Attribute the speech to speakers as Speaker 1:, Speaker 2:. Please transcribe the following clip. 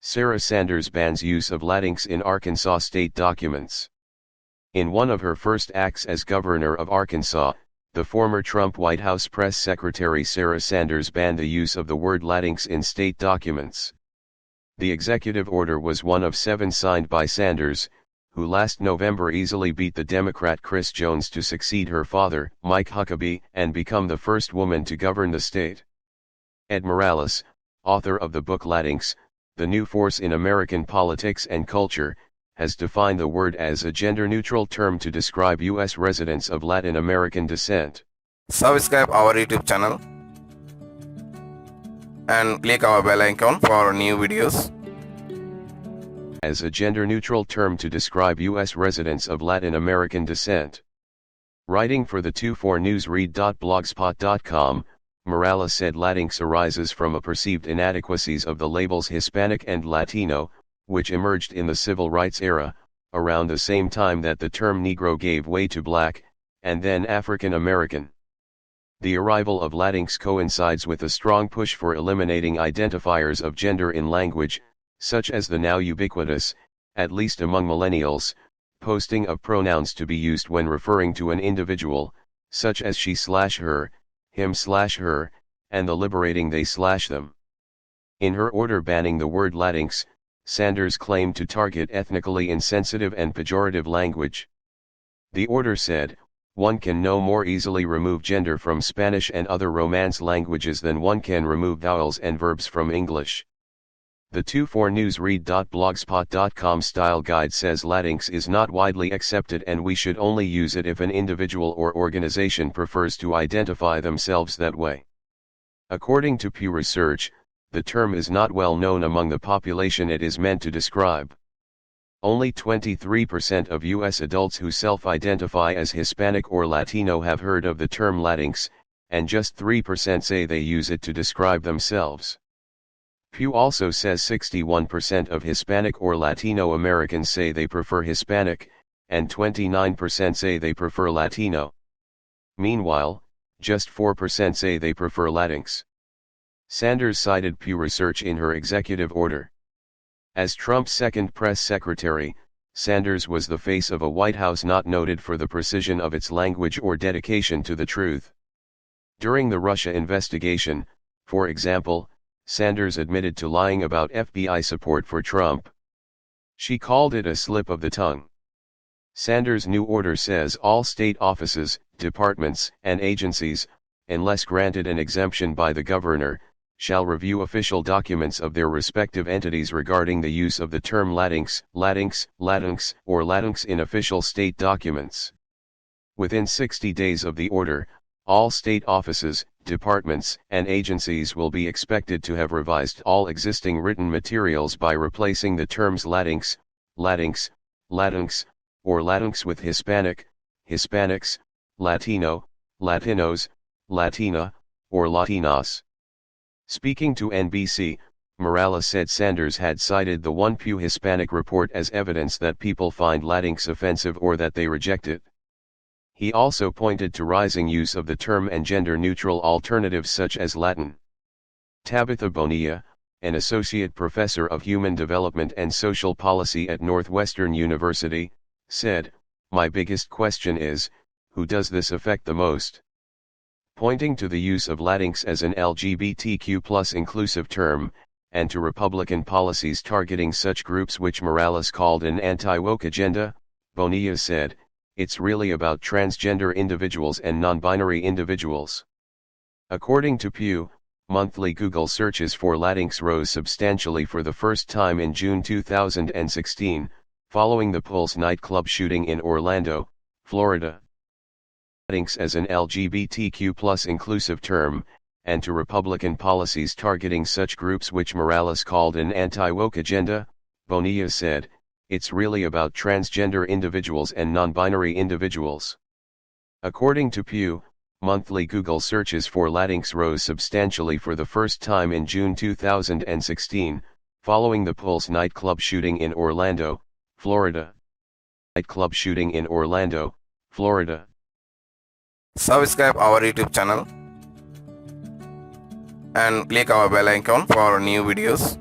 Speaker 1: Sarah Sanders bans use of Latinx in Arkansas state documents. In one of her first acts as governor of Arkansas, the former Trump White House press secretary Sarah Sanders banned the use of the word Latinx in state documents. The executive order was one of 7 signed by Sanders, who last November easily beat the Democrat Chris Jones to succeed her father, Mike Huckabee, and become the first woman to govern the state. Ed Morales, author of the book Latinx, The New Force in American Politics and Culture, has defined the word as a gender-neutral term to describe U.S. residents of Latin American descent.
Speaker 2: Subscribe our YouTube channel and click our bell icon for new videos.
Speaker 1: As a gender-neutral term to describe U.S. residents of Latin American descent. Writing for the 24newsread.blogspot.com, Morales said Latinx arises from a perceived inadequacies of the labels Hispanic and Latino, which emerged in the civil rights era, around the same time that the term Negro gave way to Black, and then African American. The arrival of Latinx coincides with a strong push for eliminating identifiers of gender in language, such as the now ubiquitous, at least among millennials, posting of pronouns to be used when referring to an individual, such as she/her, him/her, and the liberating they/them. In her order banning the word Latinx, Sanders claimed to target ethnically insensitive and pejorative language. The order said, one can no more easily remove gender from Spanish and other Romance languages than one can remove vowels and verbs from English. The 24newsread.blogspot.com style guide says Latinx is not widely accepted and we should only use it if an individual or organization prefers to identify themselves that way. According to Pew Research, the term is not well known among the population it is meant to describe. Only 23% of U.S. adults who self-identify as Hispanic or Latino have heard of the term Latinx, and just 3% say they use it to describe themselves. Pew also says 61% of Hispanic or Latino Americans say they prefer Hispanic, and 29% say they prefer Latino. Meanwhile, just 4% say they prefer Latinx. Sanders cited Pew Research in her executive order. As Trump's second press secretary, Sanders was the face of a White House not noted for the precision of its language or dedication to the truth. During the Russia investigation, for example, Sanders admitted to lying about FBI support for Trump. She called it a slip of the tongue. Sanders' new order says all state offices, departments, and agencies, unless granted an exemption by the governor, shall review official documents of their respective entities regarding the use of the term Latinx, Latinx, Latinx, or Latinx in official state documents. Within 60 days of the order, all state offices, departments, and agencies will be expected to have revised all existing written materials by replacing the terms Latinx, Latinx, Latinx, or Latinx with Hispanic, Hispanics, Latino, Latinos, Latina, or Latinas. Speaking to NBC, Morales said Sanders had cited the One Pew Hispanic report as evidence that people find Latinx offensive or that they reject it. He also pointed to rising use of the term and gender-neutral alternatives such as Latin. Tabitha Bonilla, an associate professor of human development and social policy at Northwestern University, said, "My biggest question is, who does this affect the most?" Pointing to the use of Latinx as an LGBTQ+ inclusive term, and to Republican policies targeting such groups which Morales called an anti-woke agenda, Bonilla said, "It's really about transgender individuals and non-binary individuals." According to Pew, monthly Google searches for Latinx rose substantially for the first time in June 2016, following the Pulse nightclub shooting in Orlando, Florida. Latinx as an LGBTQ+ inclusive term, and to Republican policies targeting such groups which Morales called an anti-woke agenda, Bonilla said, "It's really about transgender individuals and non-binary individuals." According to Pew, monthly Google searches for Latinx rose substantially for the first time in June 2016, following the Pulse nightclub shooting in Orlando, Florida. Nightclub shooting in Orlando, Florida.
Speaker 2: Subscribe our YouTube channel and click our bell icon for new videos.